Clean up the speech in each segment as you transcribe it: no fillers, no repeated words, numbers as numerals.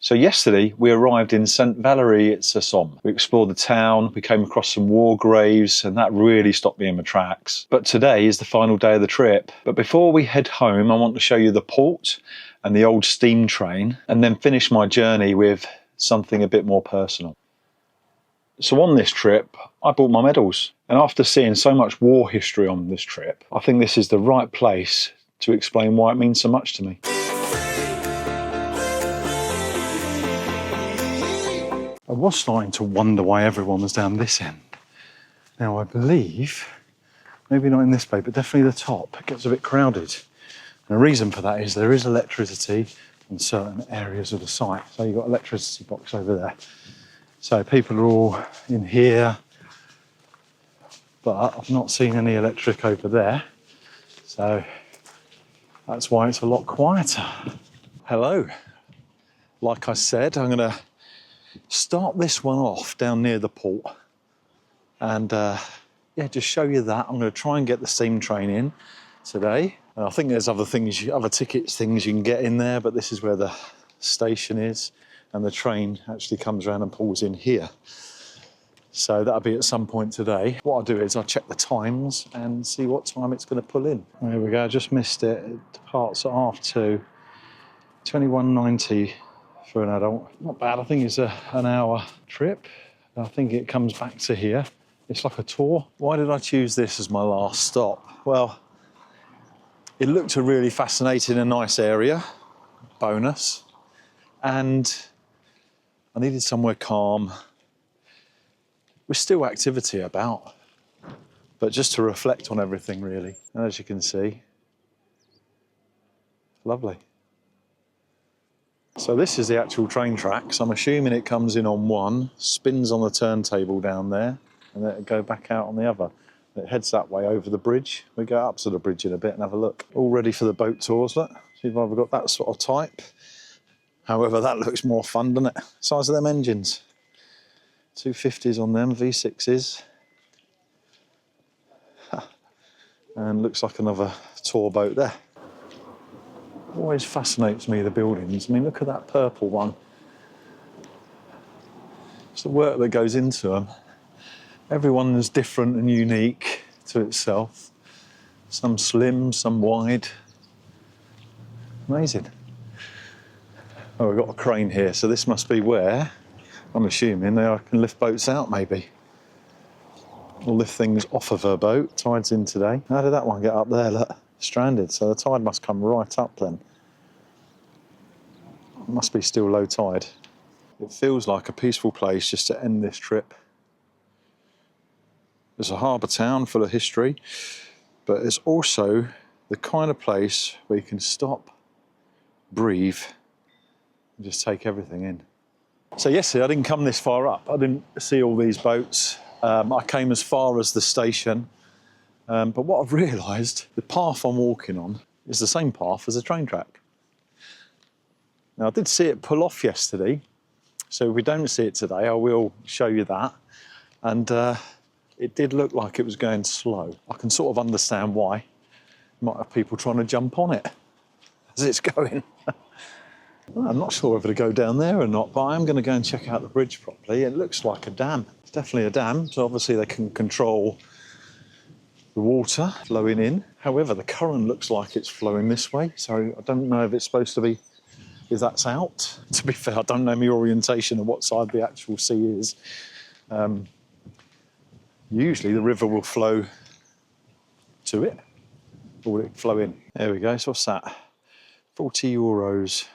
So yesterday we arrived in Saint-Valery-sur-Somme. We explored the town, we came across some war graves, and that really stopped me in my tracks. But today is the final day of the trip. But before we head home, I want to show you the port and the old steam train, and then finish my journey with something a bit more personal. So on this trip, I bought my medals. And after seeing so much war history on this trip, I think this is the right place to explain why it means so much to me. I was starting to wonder why everyone was down this end. Now I believe, maybe not in this bay, but definitely the top, it gets a bit crowded. And the reason for that is there is electricity in certain areas of the site. So you've got an electricity box over there. So people are all in here, but I've not seen any electric over there. So that's why it's a lot quieter. Hello. Like I said, I'm gonna start this one off down near the port and yeah, just show you that. I'm going to try and get the steam train in today. And I think there's other things, other tickets, things you can get in there, but this is where the station is and the train actually comes around and pulls in here. So that'll be at some point today. What I'll do is I'll check the times and see what time it's going to pull in. There we go, I just missed it. It departs at 2:30, 21.90 for an adult. Not bad, I think it's an hour trip. I think it comes back to here. It's like a tour. Why did I choose this as my last stop? Well, it looked a really fascinating and nice area, bonus, and I needed somewhere calm. With still activity about, but just to reflect on everything really. And as you can see, lovely. So this is the actual train tracks. I'm assuming it comes in on one, spins on the turntable down there, and then it'll go back out on the other. It heads that way over the bridge. We go up to the bridge in a bit and have a look. All ready for the boat tours, look. See if I've got that sort of type. However, that looks more fun, doesn't it? Size of them engines. 250s on them, V6s. And looks like another tour boat there. Always fascinates me, the buildings. I mean, look at that purple one. It's the work that goes into them. Everyone is different and unique to itself. Some slim, some wide. Amazing. Oh, we've got a crane here, so this must be where, I'm assuming, they can lift boats out, maybe. Or lift things off of her boat. Tide's in today. How did that one get up there? Look. Stranded, so the tide must come right up then. It must be still low tide. It feels like a peaceful place just to end this trip. There's a harbour town full of history, but it's also the kind of place where you can stop, breathe, and just take everything in. So yesterday I didn't come this far up. I didn't see all these boats. I came as far as the station. But what I've realised, the path I'm walking on is the same path as the train track. Now, I did see it pull off yesterday, so if we don't see it today, I will show you that. And it did look like it was going slow. I can sort of understand why. You might have people trying to jump on it as it's going. Well, I'm not sure whether to go down there or not, but I am going to go and check out the bridge properly. It looks like a dam. It's definitely a dam, so obviously they can control the water flowing in. However, the current looks like it's flowing this way, so I don't know if it's supposed to be, if that's out. To be fair, I don't know my orientation of what side the actual sea is. Usually the river will flow to it, or will it flow in? There we go, so what's that? 40 euros.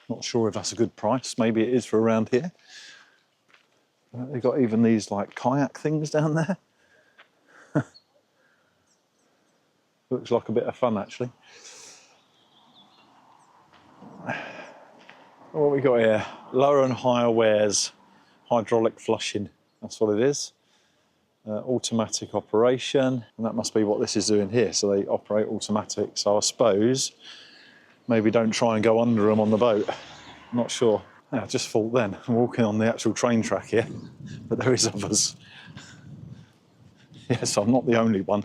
Not sure if that's a good price, maybe it is for around here. They've got even these like kayak things down there. Looks like a bit of fun actually. What we got here? Lower and higher wears, hydraulic flushing. That's what it is. Automatic operation, and that must be what this is doing here. So they operate automatic. So I suppose maybe don't try and go under them on the boat. I'm not sure. Yeah, I just thought then, I'm walking on the actual train track here, but there is others. Yes, I'm not the only one.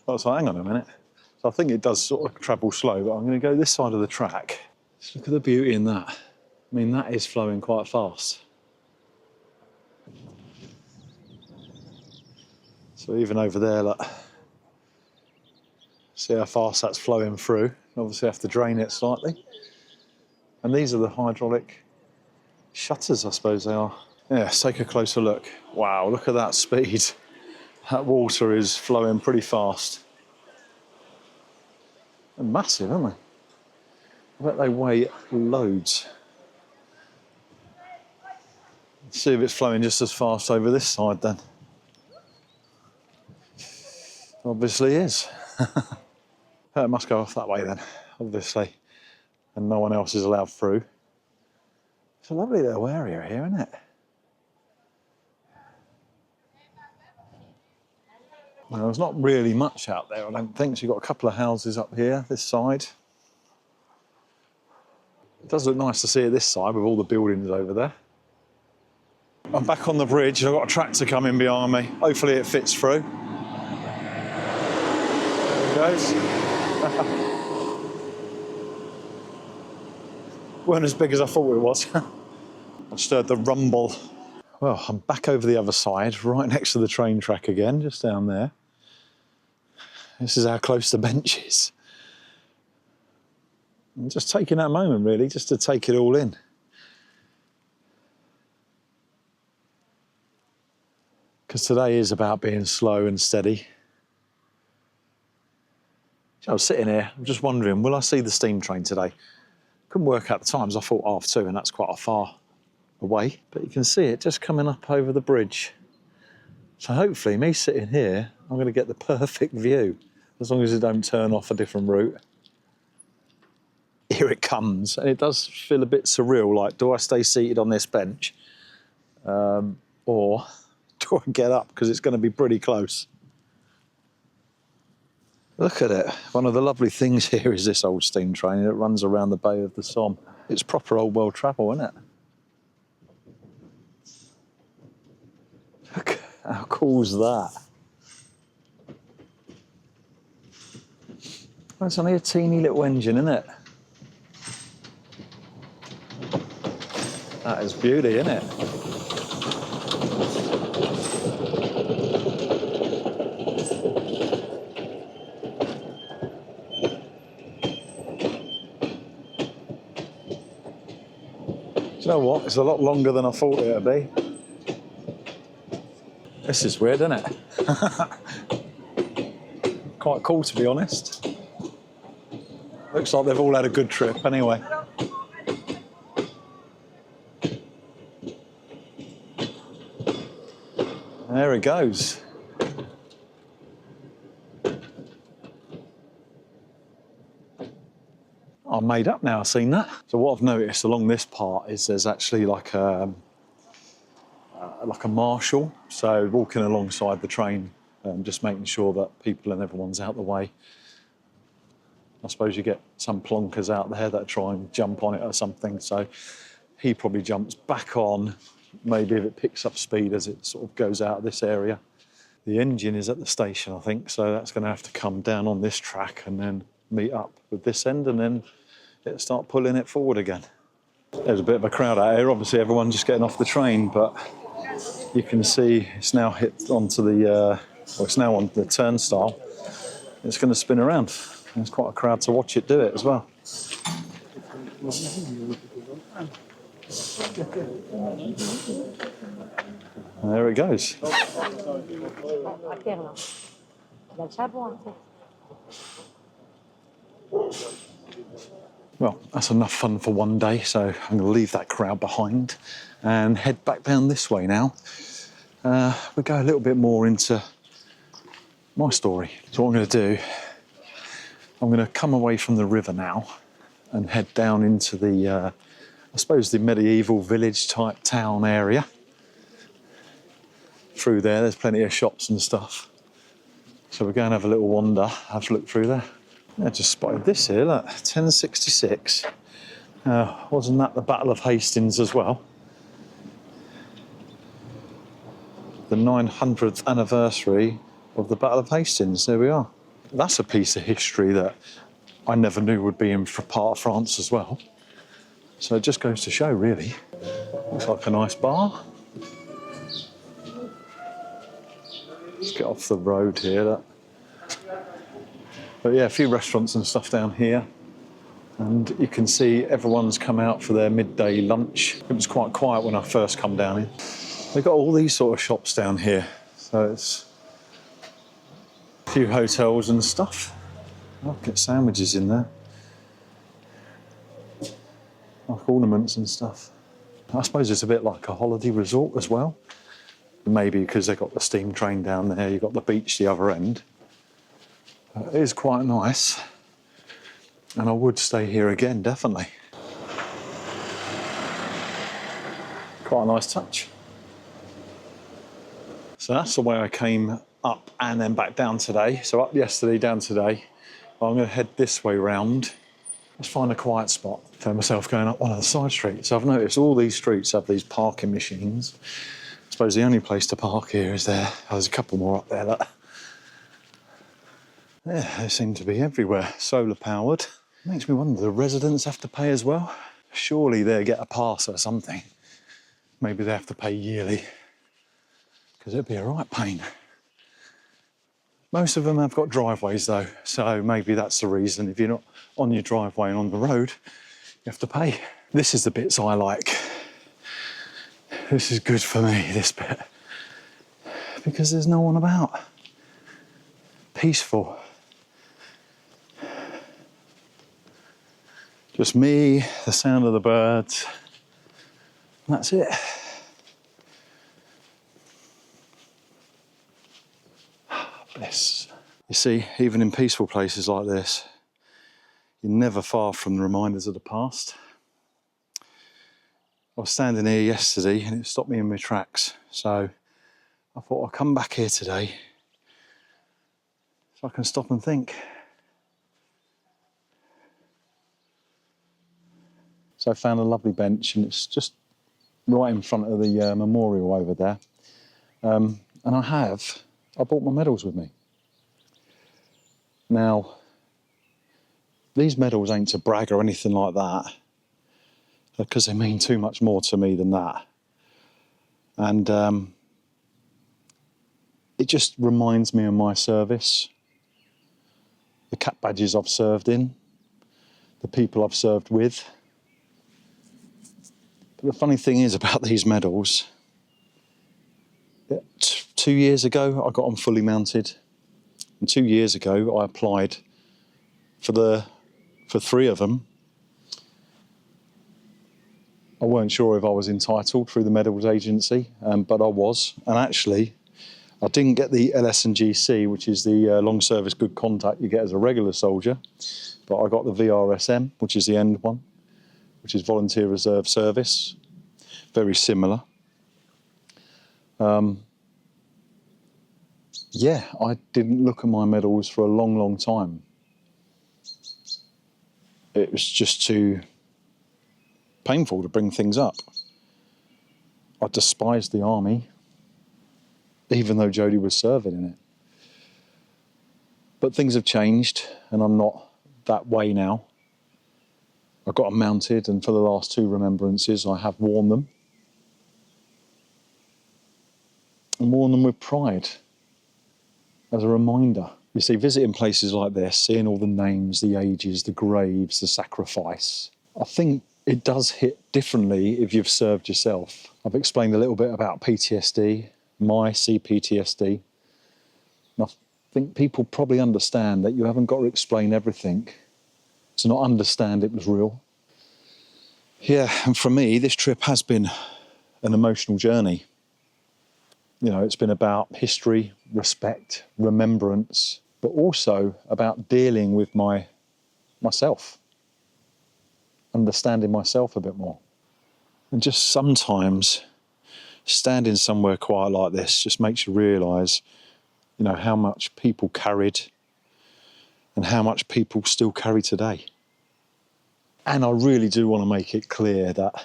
I was like, hang on a minute. So I think it does sort of travel slow, but I'm going to go this side of the track. Just look at the beauty in that. I mean, that is flowing quite fast. So even over there, look, see how fast that's flowing through. Obviously have to drain it slightly. And these are the hydraulic shutters, I suppose they are. Yeah, let's take a closer look. Wow, look at that speed. That water is flowing pretty fast. They're massive, aren't they? I bet they weigh loads. Let's see if it's flowing just as fast over this side then. Obviously is. It must go off that way then, obviously. And no one else is allowed through. It's a lovely little area here, isn't it? Well, there's not really much out there, I don't think. So you've got a couple of houses up here, this side. It does look nice to see it this side with all the buildings over there. I'm back on the bridge. I've got a tractor coming behind me. Hopefully it fits through. There it goes. Weren't as big as I thought it was. I just heard the rumble. Well, I'm back over the other side, right next to the train track again, just down there. This is how close the bench is. I'm just taking that moment, really, just to take it all in. Because today is about being slow and steady. I was sitting here, I'm just wondering, will I see the steam train today? Couldn't work out the times. I thought 2:30, and that's quite a far away. But you can see it just coming up over the bridge. So hopefully, me sitting here, I'm going to get the perfect view, as long as it don't turn off a different route. Here it comes, and it does feel a bit surreal, like, do I stay seated on this bench? Or do I get up, because it's going to be pretty close. Look at it. One of the lovely things here is this old steam train that runs around the Bay of the Somme. It's proper old world travel, isn't it? Look, how cool's that? Well, it's only a teeny little engine, isn't it? That is beauty, isn't it? Do you know what? It's a lot longer than I thought it would be. This is weird, isn't it? Quite cool, to be honest. Looks like they've all had a good trip anyway. There it goes. I'm made up now, I've seen that. So what I've noticed along this part is there's actually like a marshal. So walking alongside the train, just making sure that people and everyone's out the way. I suppose you get some plonkers out there that try and jump on it or something. So he probably jumps back on, maybe if it picks up speed as it sort of goes out of this area. The engine is at the station, I think, so that's going to have to come down on this track and then meet up with this end, and then it'll start pulling it forward again. There's a bit of a crowd out here. Obviously, everyone's just getting off the train, but you can see it's now hit onto the, it's now on the turnstile. It's going to spin around. There's quite a crowd to watch it do it as well. There it goes. Well, that's enough fun for one day, so I'm going to leave that crowd behind and head back down this way now. We'll go a little bit more into my story. So what I'm going to do, I'm going to come away from the river now and head down into the, I suppose, the medieval village-type town area. Through there's plenty of shops and stuff. So we're going to have a little wander, have a look through there. I just spotted this here, look, 1066. Wasn't that the Battle of Hastings as well? The 900th anniversary of the Battle of Hastings, there we are. That's a piece of history that I never knew would be in part of France as well. So it just goes to show, really. Looks like a nice bar. Let's get off the road here. But yeah, a few restaurants and stuff down here. And you can see everyone's come out for their midday lunch. It was quite quiet when I first come down here. They've got all these sort of shops down here. So it's a few hotels and stuff. I'll get sandwiches in there. Like ornaments and stuff. I suppose it's a bit like a holiday resort as well. Maybe because they've got the steam train down there, you've got the beach the other end. But it is quite nice. And I would stay here again, definitely. Quite a nice touch. So that's the way I came up and then back down today. So up yesterday, down today. I'm going to head this way round. Let's find a quiet spot. Found myself going up one of the side streets. I've noticed all these streets have these parking machines. I suppose the only place to park here is there. Oh, there's a couple more up there. Look. Yeah, they seem to be everywhere. Solar powered. Makes me wonder, the residents have to pay as well? Surely they get a pass or something. Maybe they have to pay yearly. Because it'd be a right pain. Most of them have got driveways though, so maybe that's the reason. If you're not on your driveway and on the road, you have to pay. This is the bits I like. This is good for me, this bit. Because there's no one about. Peaceful. Just me, the sound of the birds. And that's it. Bliss. You see, even in peaceful places like this, you're never far from the reminders of the past. I was standing here yesterday and it stopped me in my tracks. So I thought I'll come back here today so I can stop and think. So I found a lovely bench and it's just right in front of the memorial over there. And I brought my medals with me. Now, these medals ain't to brag or anything like that, because they mean too much more to me than that. And it just reminds me of my service, the cap badges I've served in, the people I've served with. But the funny thing is about these medals, 2 years ago, I got them fully mounted. And 2 years ago, I applied for 3 of them. I weren't sure if I was entitled through the medals agency, but I was. And actually, I didn't get the LS&GC, which is the long service good contact you get as a regular soldier, but I got the VRSM, which is the end one, which is volunteer reserve service. Very similar. Yeah, I didn't look at my medals for a long, long time. It was just too painful to bring things up. I despised the army, even though Jodie was serving in it. But things have changed, and I'm not that way now. I got them mounted, and for the last 2 remembrances, I have worn them. And worn them with pride. As a reminder. You see, visiting places like this, seeing all the names, the ages, the graves, the sacrifice, I think it does hit differently if you've served yourself. I've explained a little bit about PTSD, my CPTSD. And I think people probably understand that you haven't got to explain everything to not understand it was real. Yeah, and for me, this trip has been an emotional journey. You know, it's been about history, respect, remembrance, but also about dealing with myself, understanding myself a bit more. And just sometimes standing somewhere quiet like this just makes you realise, you know, how much people carried and how much people still carry today. And I really do want to make it clear that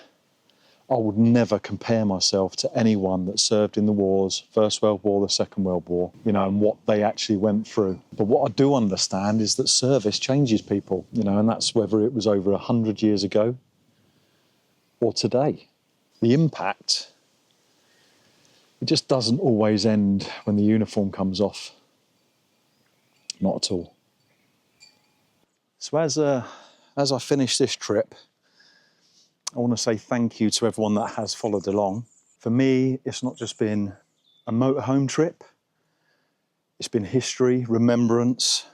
I would never compare myself to anyone that served in the wars, First World War, the Second World War, you know, and what they actually went through. But what I do understand is that service changes people, you know, and that's whether it was over 100 years ago or today. The impact, it just doesn't always end when the uniform comes off. Not at all. So as I finish this trip, I want to say thank you to everyone that has followed along. For me, it's not just been a motorhome trip. It's been history, remembrance,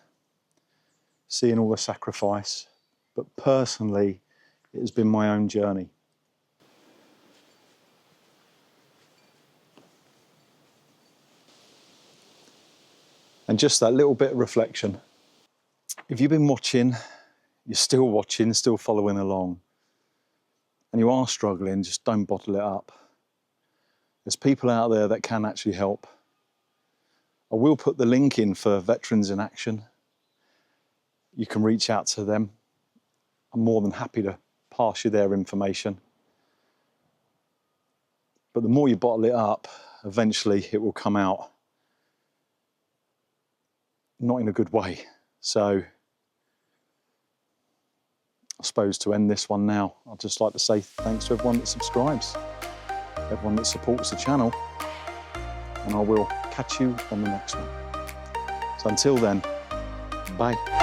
seeing all the sacrifice. But personally, it has been my own journey. And just that little bit of reflection. If you've been watching, you're still watching, still following along, and you are struggling, just don't bottle it up. There's people out there that can actually help. I will put the link in for Veterans in Action. You can reach out to them. I'm more than happy to pass you their information. But the more you bottle it up, eventually it will come out. Not in a good way. So I suppose to end this one now, I'd just like to say thanks to everyone that subscribes, everyone that supports the channel, and I will catch you on the next one. So until then, bye.